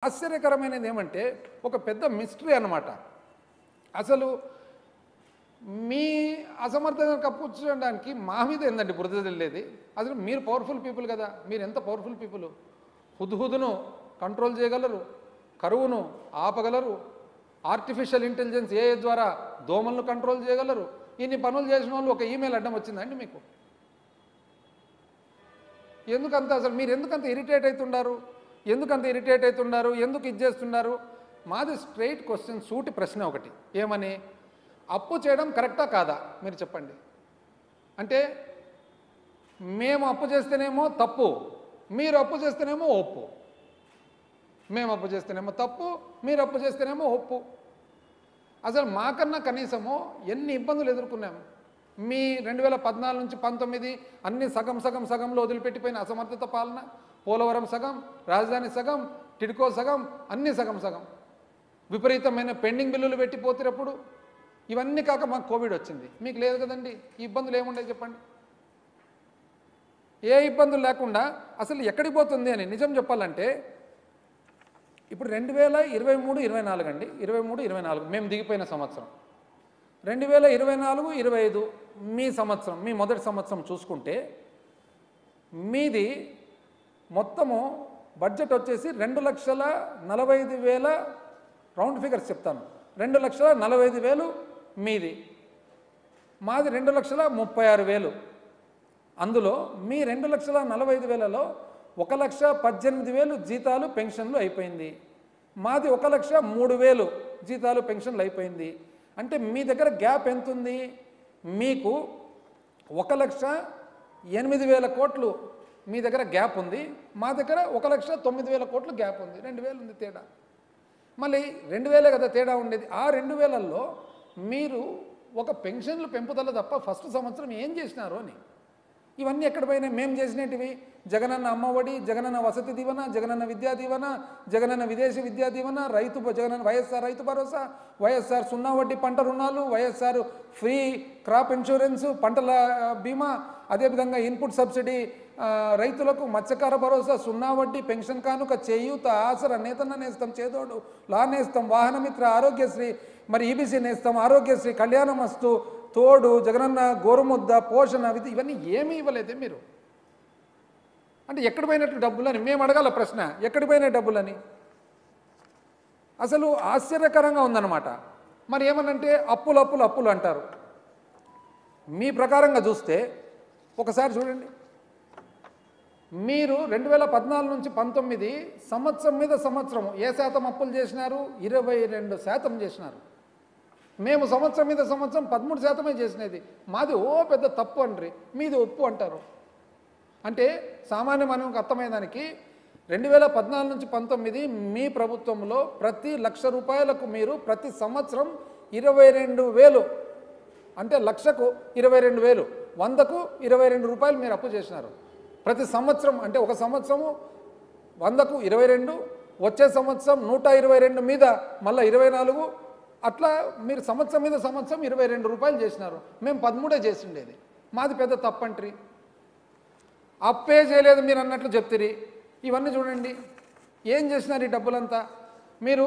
ఆశ్చర్యకరమైనది ఏమంటే ఒక పెద్ద మిస్టరీ అన్నమాట. అసలు మీ అసమర్థతను కప్పుచ్చడానికి మా మీద ఏందండి బురద జల్లేది? అసలు మీరు పవర్ఫుల్ పీపుల్ కదా, మీరు ఎంత పవర్ఫుల్ పీపుల్. హుద్హుద్ను కంట్రోల్ చేయగలరు, కరువును ఆపగలరు, ఆర్టిఫిషియల్ ఇంటెలిజెన్స్ ఏఐ ద్వారా దోమలను కంట్రోల్ చేయగలరు. ఇన్ని పనులు చేసిన వాళ్ళు ఒక ఈమెయిల్ అడ్డం వచ్చిందండి మీకు? ఎందుకంత అసలు మీరు ఎందుకంత ఇరిటేట్ అవుతున్నారు? ఎందుకు ఇది చేస్తున్నారు? మాది స్ట్రైట్ క్వశ్చన్, సూటి ప్రశ్న ఒకటి. ఏమని? అప్పు చేయడం కరెక్టా కాదా మీరు చెప్పండి. అంటే మేము అప్పు చేస్తేనేమో తప్పు, మీరు అప్పు చేస్తేనేమో ఒప్పు. మేము అప్పు చేస్తేనేమో తప్పు, మీరు అప్పు చేస్తేనేమో ఒప్పు. అసలు మాకన్నా కనీసము ఎన్ని ఇబ్బందులు ఎదుర్కొన్నాము. మీ 2014 నుంచి 19 అన్ని సగంలో వదిలిపెట్టిపోయిన అసమర్థత పాలన, పోలవరం సగం, రాజధాని సగం, టిడ్కో సగం, అన్ని సగం. విపరీతమైన పెండింగ్ బిల్లులు పెట్టిపోతున్నప్పుడు ఇవన్నీ కాక మాకు కోవిడ్ వచ్చింది. మీకు లేదు కదండి. ఈ ఇబ్బందులు ఏముండే చెప్పండి? ఏ ఇబ్బందులు లేకుండా అసలు ఎక్కడికి పోతుంది అని నిజం చెప్పాలంటే ఇప్పుడు 2023-24 అండి, 23-24 మేము దిగిపోయిన సంవత్సరం. 2024-25 మీ సంవత్సరం, మీ మొదటి సంవత్సరం చూసుకుంటే మీది మొత్తము బడ్జెట్ వచ్చేసి 2,45,000, రౌండ్ ఫిగర్స్ చెప్తాను, 2,45,000 మీది, మాది 2,36,000. అందులో మీ 2,45,000లో 1,18,000 జీతాలు పెన్షన్లు అయిపోయింది. మాది 1,03,000 జీతాలు పెన్షన్లు అయిపోయింది. అంటే మీ దగ్గర గ్యాప్ ఎంత ఉంది? మీకు 1,08,000 కోట్లు మీ దగ్గర గ్యాప్ ఉంది, మా దగ్గర 1,09,000 కోట్లు గ్యాప్ ఉంది. 2,000 ఉంది తేడా. మళ్ళీ 2,000 కదా తేడా ఉండేది. ఆ 2,000లో మీరు ఒక పెన్షన్లు పెంపుదల తప్ప ఫస్ట్ సంవత్సరం ఏం చేసినారు అని. ఇవన్నీ ఎక్కడ పోయినాయి? మేము చేసినవి జగనన్న అమ్మఒడి, జగనన్న వసతి దీవెన, జగనన్న విద్యా దీవెన, జగనన్న విదేశీ విద్యా దీవెన, జగనన్న వైఎస్ఆర్ రైతు భరోసా, వైఎస్ఆర్ 0 వడ్డీ పంట రుణాలు, వైఎస్ఆర్ ఫ్రీ క్రాప్ ఇన్సూరెన్స్, పంటల బీమా, అదేవిధంగా ఇన్పుట్ సబ్సిడీ రైతులకు, మత్స్యకార భరోసా, 0 వడ్డీ, పెన్షన్ కానుక, చేయూత, ఆసర, నేతన్న నేస్తం, చేదోడు, లా నేస్తం, వాహనమిత్ర, ఆరోగ్యశ్రీ, మరి ఈబీసీ నేస్తం, ఆరోగ్యశ్రీ, కళ్యాణమస్తు, తోడు, జగనన్న గోరుముద్ద, పోషణ, ఇవన్నీ ఏమీ ఇవ్వలేదే మీరు. అంటే ఎక్కడ పోయినట్లు డబ్బులని మేము అడగాల ప్రశ్న, ఎక్కడికి పోయిన డబ్బులని? అసలు ఆశ్చర్యకరంగా ఉందన్నమాట. మరి ఏమనంటే అప్పులు అంటారు. మీ ప్రకారంగా చూస్తే ఒకసారి చూడండి, మీరు 2014 నుంచి 19 సంవత్సరం మీద సంవత్సరం ఏ శాతం అప్పులు చేసినారు? 22% చేసినారు. మేము సంవత్సరం మీద సంవత్సరం 13% చేసినది. మాది పెద్ద తప్పు అంటారు, మీది ఒప్పు అంటారు. అంటే సామాన్య మానవునికి అర్థమయ్యేదానికి 2014 నుంచి 19 మీ ప్రభుత్వంలో ప్రతి ₹1,00,000 మీరు ప్రతి సంవత్సరం 22,000, అంటే లక్షకు 22,000, 100కు ₹22 మీరు అప్పు చేసినారు ప్రతి సంవత్సరం. అంటే ఒక సంవత్సరము 100కు 22, వచ్చే సంవత్సరం 122 మీద మళ్ళీ 24, అట్లా మీరు సంవత్సరం మీద సంవత్సరం ₹22 చేసినారు. మేము 13 చేసిండేది. మాది పెద్ద తప్పంట్రీ. అప్పే చేయలేదు మీరు అన్నట్లు చెప్తిరి. ఇవన్నీ చూడండి ఏం చేసినారు ఈ డబ్బులంతా. మీరు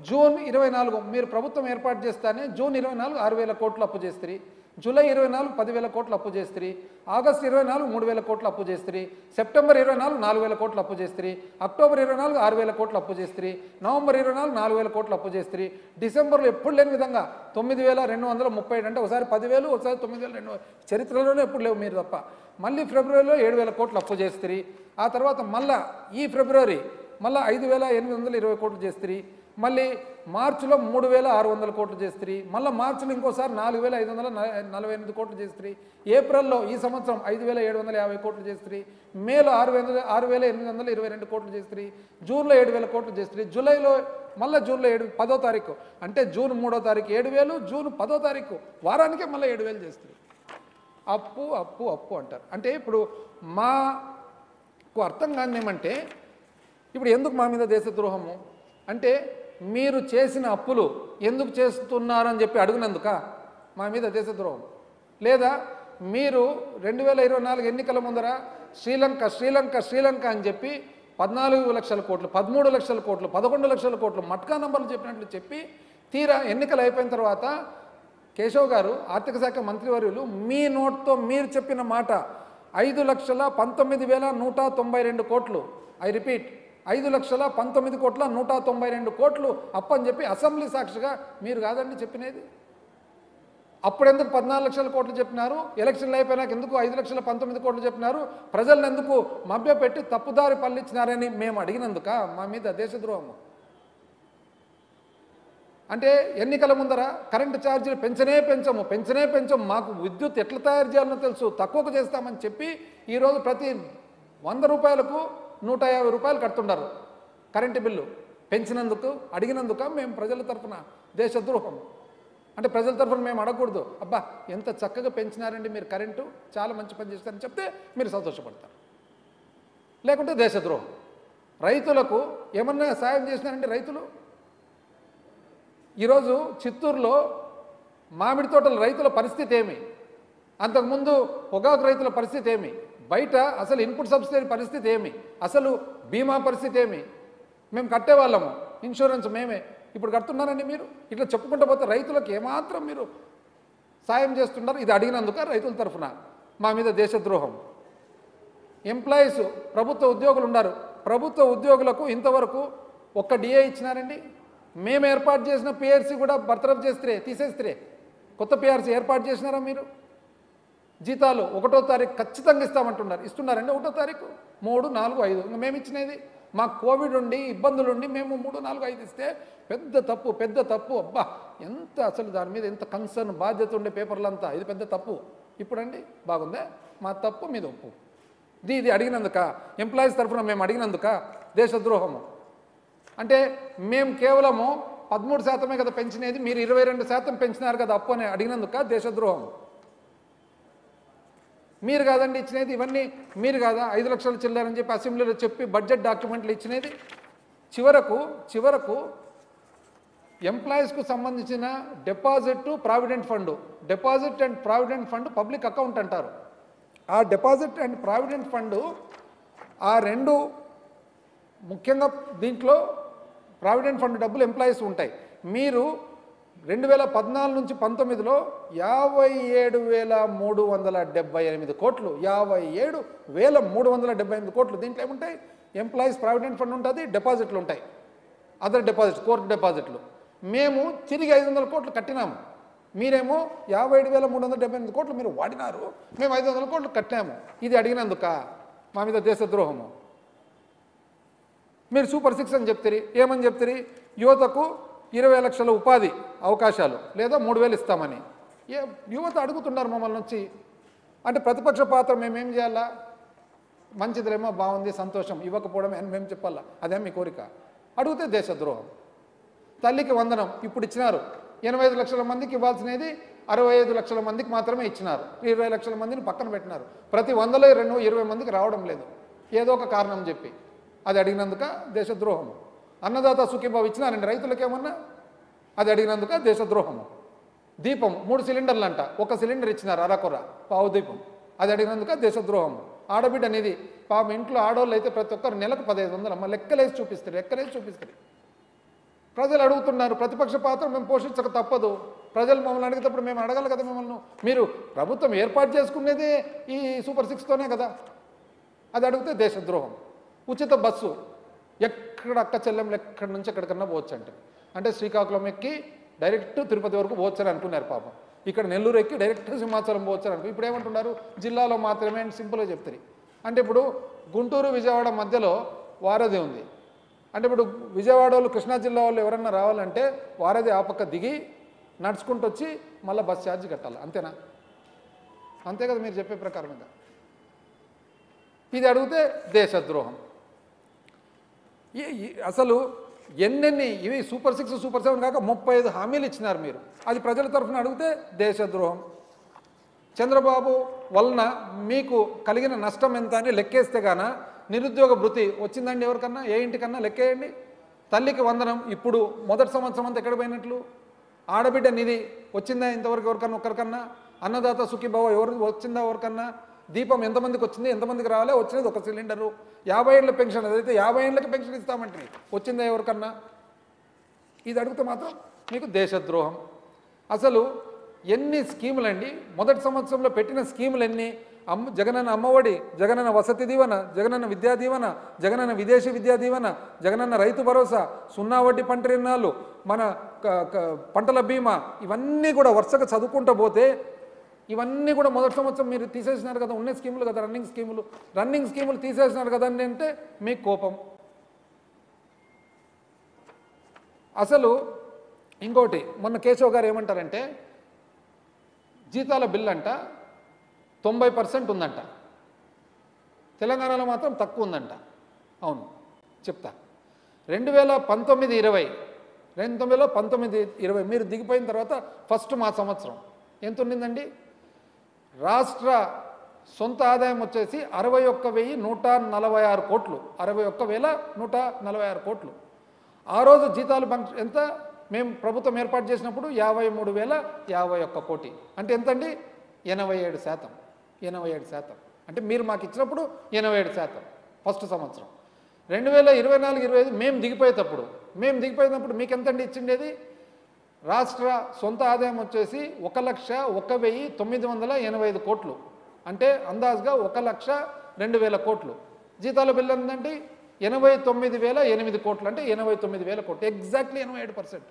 జూన్ 24 మీరు ప్రభుత్వం ఏర్పాటు చేస్తానే జూన్ 24 6,000 కోట్లు అప్పు చేస్తారు, జూలై 24 10,000 కోట్లు అప్పు చేస్తారు, ఆగస్టు 24 3,000 కోట్లు అప్పు చేస్తారు, సెప్టెంబర్ 24 4,000 కోట్లు అప్పు చేస్తారు, అక్టోబర్ 24 6,000 కోట్లు అప్పు చేస్తారు, నవంబర్ 24 4,000 కోట్లు అప్పు చేస్తారు, డిసెంబర్లో ఎప్పుడు లేని విధంగా 9,237, అంటే ఒకసారి 10,000 ఒకసారి 9,200, చరిత్రలోనే ఎప్పుడు లేవు మీరు తప్ప. మళ్ళీ ఫిబ్రవరిలో 7,000 కోట్లు అప్పు చేస్తారు. ఆ తర్వాత మళ్ళీ ఈ ఫిబ్రవరి మళ్ళీ 5,820 కోట్లు చేస్తారు. మళ్ళీ మార్చిలో 3,600 కోట్లు చేస్తారు. మళ్ళీ మార్చిలో ఇంకోసారి 4,548 కోట్లు చేస్తారు. ఏప్రిల్లో ఈ సంవత్సరం 5,750 కోట్లు చేస్తారు. మేలో 6,822 కోట్లు చేస్తారు. జూన్లో 7,000 కోట్లు చేస్తారు. జూలైలో మళ్ళీ జూన్లో 10వ తారీఖు, అంటే జూన్ 3వ తారీఖు 7,000, జూన్ 10వ తారీఖు వారానికే మళ్ళీ 7,000 చేస్తారు. అప్పు అప్పు అప్పు అంటారు. అంటే ఇప్పుడు మాకు అర్థం కాని ఏమంటే ఇప్పుడు ఎందుకు మా మీద దేశద్రోహము అంటే మీరు చేసిన అప్పులు ఎందుకు చేస్తున్నారని చెప్పి అడుగునందుక మా మీద దేశద్రోహం? లేదా మీరు 2024 ఎన్నికల ముందర శ్రీలంక అని చెప్పి 14 లక్షల కోట్లు, 13 లక్షల కోట్లు, 11 లక్షల కోట్లు మట్కా నంబర్లు చెప్పినట్లు చెప్పి తీరా ఎన్నికలు అయిపోయిన తర్వాత కేశవ్ గారు ఆర్థిక శాఖ మంత్రివర్యులు మీ నోట్తో మీరు చెప్పిన మాట 5,19,192 కోట్లు, ఐ రిపీట్ 5,19,192 కోట్లు అప్పని చెప్పి అసెంబ్లీ సాక్షిగా మీరు కాదండి చెప్పినది. అప్పుడెందుకు 14 లక్షల కోట్లు చెప్పినారు? ఎలక్షన్లు అయిపోయినాక ఎందుకు 5,19,000 కోట్లు చెప్పినారు? ప్రజలను ఎందుకు మభ్యపెట్టి తప్పుదారి పల్లించినారని మేము అడిగినందుక మా మీద దేశద్రోహము. అంటే ఎన్నికల ముందర కరెంటు ఛార్జీలు పెంచనే పెంచము, మాకు విద్యుత్ ఎట్లా తయారు చేయాలో తెలుసు, తక్కువకు చేస్తామని చెప్పి ఈరోజు ప్రతి 100 రూపాయలకు 150 రూపాయలు కడుతున్నారు కరెంటు బిల్లు. పెంచినందుకు అడిగినందుక మేము ప్రజల తరఫున దేశద్రోహం. అంటే ప్రజల తరఫున మేము అడగకూడదు, అబ్బా ఎంత చక్కగా పెంచినారండి మీరు కరెంటు, చాలా మంచి పని చేస్తారని చెప్తే మీరు సంతోషపడతారు. లేకుంటే దేశద్రోహం. రైతులకు ఏమన్నా సాయం చేసినారంటే రైతులు ఈరోజు చిత్తూరులో మామిడి తోటల రైతుల పరిస్థితి ఏమి, అంతకుముందు పొగాకు రైతుల పరిస్థితి ఏమి, బయట అసలు ఇన్పుట్ సబ్సిడీ పరిస్థితి ఏమి, అసలు బీమా పరిస్థితి ఏమి, మేము కట్టేవాళ్ళము ఇన్సూరెన్స్ మేమే, ఇప్పుడు కడుతున్నారండి మీరు. ఇట్లా చెప్పుకుంటూ పోతే రైతులకు ఏమాత్రం మీరు సాయం చేస్తున్నారు. ఇది అడిగినందుక రైతుల తరఫున మా మీద దేశద్రోహం. ఎంప్లాయీస్ ప్రభుత్వ ఉద్యోగులు ఉన్నారు, ప్రభుత్వ ఉద్యోగులకు ఇంతవరకు ఒక్క డిఏ ఇచ్చినారండి. మేము ఏర్పాటు చేసిన పిఆర్సీ కూడా బర్తరఫ్ తీసేస్తే కొత్త పిఆర్సీ ఏర్పాటు చేసినారా మీరు? జీతాలు 1వ తారీఖు ఖచ్చితంగా ఇస్తామంటున్నారు, ఇస్తున్నారండి 1వ తారీఖు 3, 4, 5 ఇంకా మేము ఇచ్చినది మా కోవిడ్ ఉండి ఇబ్బందులుండి మేము 3, 4, 5 ఇస్తే పెద్ద తప్పు. అబ్బా ఎంత అసలు దాని మీద ఎంత కన్సర్న్ బాధ్యత ఉండే పేపర్లంతా, ఇది పెద్ద తప్పు. ఇప్పుడండి బాగుందే, మా తప్పు మీద ఒప్పు. ఇది అడిగినందుక ఎంప్లాయీస్ తరఫున మేము అడిగినందుక దేశద్రోహము. అంటే మేము కేవలము 13% కదా పెంచినది, మీరు 22% పెంచినారు కదా అప్పు అని అడిగినందుక దేశద్రోహం. మీరు కాదండి ఇచ్చినది, ఇవన్నీ మీరు కాదా 5 లక్షలు చిల్లారని చెప్పి అసెంబ్లీలో చెప్పి బడ్జెట్ డాక్యుమెంట్లు ఇచ్చినది. చివరకు ఎంప్లాయీస్కు సంబంధించిన deposit and provident fund public account అంటారు. ఆ డిపాజిట్ అండ్ ప్రావిడెంట్ ఫండ్ ఆ రెండు ముఖ్యంగా దీంట్లో ప్రావిడెంట్ ఫండ్ డబ్బులు ఎంప్లాయీస్ ఉంటాయి. మీరు 2014 నుంచి 19లో 57,378 కోట్లు, 57,378 కోట్లు. దీంట్లో ఏముంటాయి? ఎంప్లాయీస్ ప్రావిడెంట్ ఫండ్ ఉంటుంది, డిపాజిట్లు ఉంటాయి, అదర్ డిపాజిట్, కోర్టు డిపాజిట్లు. మేము తిరిగి 500 కోట్లు కట్టినాము, మీరేమో 57,378 కోట్లు మీరు వాడినారు, మేము 500 కోట్లు కట్టాము. ఇది అడిగినందుక మా మీద దేశద్రోహము. మీరు సూపర్ 6 అని చెప్తారు, ఏమని చెప్తారు? యువతకు 20 లక్షల ఉపాధి అవకాశాలు లేదా 3,000 ఇస్తామని యువత అడుగుతున్నారు మమ్మల్ని వచ్చి. అంటే ప్రతిపక్ష పాత్ర మేమేం చేయాలా? మంచిదిలేమో, బాగుంది, సంతోషం, ఇవ్వకపోవడం అని మేము చెప్పాలా? అదే మీ కోరిక? అడిగితే దేశద్రోహం. తల్లికి వందనం ఇప్పుడు ఇచ్చినారు, 85 లక్షల మందికి ఇవ్వాల్సినది 65 లక్షల మందికి మాత్రమే ఇచ్చినారు, 20 లక్షల మందిని పక్కన పెట్టినారు. ప్రతి 100లో 20 మందికి రావడం లేదు, ఏదో ఒక కారణం చెప్పి. అది అడిగినందుక దేశద్రోహము. అన్నదాత సుఖీభావ ఇచ్చినారండి రైతులకేమన్నా, అది అడిగినందుక దేశద్రోహము. దీపం 3 సిలిండర్లు అంట, 1 సిలిండర్ ఇచ్చినారు అరకొర పావు దీపం, అది అడిగినందుక దేశద్రోహము. ఆడబిడ్డ అనేది పాపం ఇంట్లో ఆడవాళ్ళు అయితే ప్రతి ఒక్కరు నెలకు 1500 అమ్మ లెక్కలేసి చూపిస్తారు. ప్రజలు అడుగుతున్నారు, ప్రతిపక్ష పాత్ర మేము పోషించక తప్పదు. ప్రజలు మమ్మల్ని అడిగేటప్పుడు మేము అడగాలి కదా మిమ్మల్ని. మీరు ప్రభుత్వం ఏర్పాటు చేసుకునేదే ఈ సూపర్ 6తోనే కదా, అది అడిగితే దేశద్రోహం. ఉచిత బస్సు ఎక్కడ అక్క చెల్లెంలు ఎక్కడి నుంచి ఎక్కడికన్నా పోవచ్చు అంటే శ్రీకాకుళం ఎక్కి డైరెక్ట్ తిరుపతి వరకు పోవచ్చని అనుకున్నారు పాపం. ఇక్కడ నెల్లూరు ఎక్కి డైరెక్ట్ సింహాచలం పోవచ్చని అనుకో. ఇప్పుడు ఏమంటున్నారు? జిల్లాలో మాత్రమే అని సింపుల్గా చెప్తారు. అంటే ఇప్పుడు గుంటూరు విజయవాడ మధ్యలో వారధి ఉంది. అంటే ఇప్పుడు విజయవాడ వాళ్ళు కృష్ణా జిల్లా వాళ్ళు ఎవరన్నా రావాలంటే వారధి ఆ పక్క దిగి నడుచుకుంటూ వచ్చి మళ్ళీ బస్ ఛార్జ్ కట్టాలి, అంతేనా? అంతే కదా మీరు చెప్పే ప్రకారంగా. ఇది అడిగితే దేశద్రోహం. అసలు ఎన్నెన్ని ఇవి సూపర్ 6 సూపర్ 7 కాక 35 హామీలు ఇచ్చినారు మీరు, అది ప్రజల తరఫున అడిగితే దేశద్రోహం. చంద్రబాబు వలన మీకు కలిగిన నష్టం ఎంత అని లెక్కేస్తే గాన నిరుద్యోగ భృతి వచ్చిందండి ఎవరికన్నా? ఏ ఇంటికన్నా లెక్కేయండి. తల్లికి వందనం ఇప్పుడు మొదటి సంవత్సరం అంతా ఎక్కడ పోయినట్లు? ఆడబిడ్డ నిధి వచ్చిందా ఇంతవరకు ఎవరికన్నా? ఒక్కరికన్నా? అన్నదాత సుఖీభావ ఎవరు వచ్చిందా ఎవరికన్నా? దీపం ఎంతమందికి వచ్చింది, ఎంతమందికి రావాలి, వచ్చినది ఒక సిలిండరు. 50 ఏళ్ళ పెన్షన్, అదైతే 50 ఏళ్ళకి పెన్షన్ ఇస్తామంటే వచ్చిందా ఎవరికన్నా? ఇది అడిగితే మాత్రం మీకు దేశద్రోహం. అసలు ఎన్ని స్కీములు అండి, మొదటి సంవత్సరంలో పెట్టిన స్కీములు ఎన్ని? జగనన్న అమ్మఒడి, జగనన్న వసతి దీవెన, జగనన్న విద్యా దీవెన, జగనన్న విదేశీ విద్యా దీవెన, జగనన్న రైతు భరోసా, 0 వడ్డీ పంట రుణాలు, మన పంటల బీమా, ఇవన్నీ కూడా వరుసగా చదువుకుంటూ పోతే ఇవన్నీ కూడా మొదటి సంవత్సరం మీరు తీసేసినారు కదా, ఉన్న స్కీములు కదా, రన్నింగ్ స్కీములు తీసేసినారు కదా అని అంటే మీకు కోపం. అసలు ఇంకోటి, మొన్న కేశవ్ గారు ఏమంటారంటే జీతాల బిల్ అంట 90% ఉందంట, తెలంగాణలో మాత్రం తక్కువ ఉందంట. అవును చెప్తా. 2019-20 మీరు దిగిపోయిన తర్వాత ఫస్ట్ మా సంవత్సరం ఎంత ఉండిందండి? రాష్ట్ర సొంత ఆదాయం వచ్చేసి 61,146 కోట్లు, 61,146 కోట్లు. ఆ రోజు జీతాలు ఎంత? మేము ప్రభుత్వం ఏర్పాటు చేసినప్పుడు 53,051 కోటి. అంటే ఎంతండి? 87%. 87%. అంటే మీరు మాకు ఇచ్చినప్పుడు 87% ఫస్ట్ సంవత్సరం. 2024-25 మేము దిగిపోయేటప్పుడు మీకు ఎంతండి ఇచ్చిండేది? రాష్ట్ర సొంత ఆదాయం వచ్చేసి 1,01,985 కోట్లు. అంటే అందాజుగా 1,02,000 కోట్లు. జీతాల బిల్లు ఎంతండి? 89,008 కోట్లు. అంటే 89,000 కోట్లు, ఎగ్జాక్ట్లీ 87%.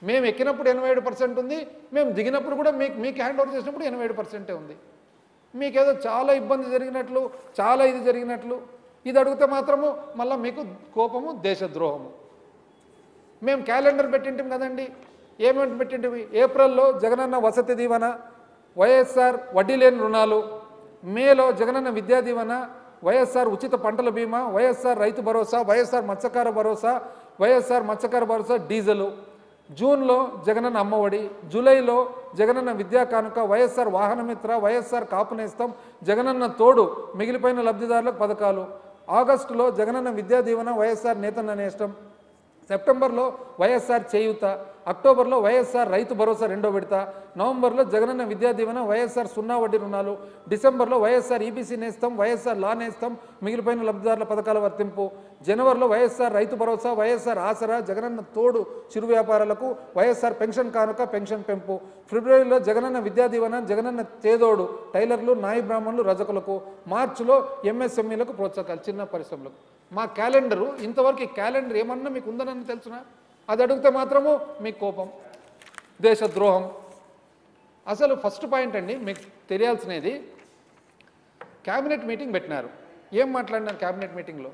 మేము ఎక్కినప్పుడు 87% ఉంది, మేము దిగినప్పుడు కూడా మీకు హ్యాండ్ ఓవర్ చేసినప్పుడు 87% ఉంది. మీకేదో చాలా ఇబ్బంది జరిగినట్లు, చాలా ఇది జరిగినట్లు. ఇది అడిగితే మాత్రము మళ్ళీ మీకు కోపము, దేశద్రోహము. మేము క్యాలెండర్ పెట్టింటాం కదండి, ఏమేమి పెట్టింటివి? ఏప్రిల్లో జగనన్న వసతి దీవెన, వైఎస్ఆర్ వడ్డీ లేని రుణాలు, మేలో జగనన్న విద్యా దీవెన, వైఎస్ఆర్ ఉచిత పంటల బీమా, వైఎస్ఆర్ రైతు భరోసా, వైఎస్ఆర్ మత్స్యకార భరోసా డీజిలు, జూన్లో జగనన్న అమ్మఒడి, జూలైలో జగనన్న విద్యా కానుక, వైఎస్ఆర్ వాహనమిత్ర, వైఎస్ఆర్ కాపు నేస్తం, జగనన్న తోడు మిగిలిపోయిన లబ్ధిదారులకు పథకాలు, ఆగస్టులో జగనన్న విద్యా దీవెన, వైఎస్ఆర్ నేతన్న నేస్తం, సెప్టెంబర్లో వైఎస్ఆర్ చేయూత, అక్టోబర్లో వైఎస్ఆర్ రైతు భరోసా 2వ విడత, నవంబర్లో జగనన్న విద్యా దీవెన, వైఎస్ఆర్ 0 వడ్డీ రుణాలు, డిసెంబర్లో వైఎస్ఆర్ ఈబీసీ నేస్తం, వైఎస్ఆర్ లా నేస్తం, మిగిలిపోయిన లబ్ధిదారుల పథకాల వర్తింపు, జనవరిలో వైఎస్ఆర్ రైతు భరోసా, వైఎస్ఆర్ ఆసరా, జగనన్న తోడు చిరు వ్యాపారాలకు, వైఎస్ఆర్ పెన్షన్ కానుక, పెన్షన్ పెంపు, ఫిబ్రవరిలో జగనన్న విద్యా దీవెన, జగనన్న చేదోడు టైలర్లు, నాయి బ్రాహ్మణులు, రజకులకు, మార్చిలో ఎంఎస్ఎంఈలకు ప్రోత్సాహాలు, చిన్న పరిశ్రమలకు. మా క్యాలెండరు ఇంతవరకు, ఈ క్యాలెండర్ ఏమన్నా మీకు ఉందనని తెలుసునా? అది అడిగితే మాత్రము మీకు కోపం, దేశద్రోహం. అసలు ఫస్ట్ పాయింట్ అండి మీకు తెలియాల్సినది, క్యాబినెట్ మీటింగ్ పెట్టినారు. ఏం మాట్లాడినారు క్యాబినెట్ మీటింగ్లో?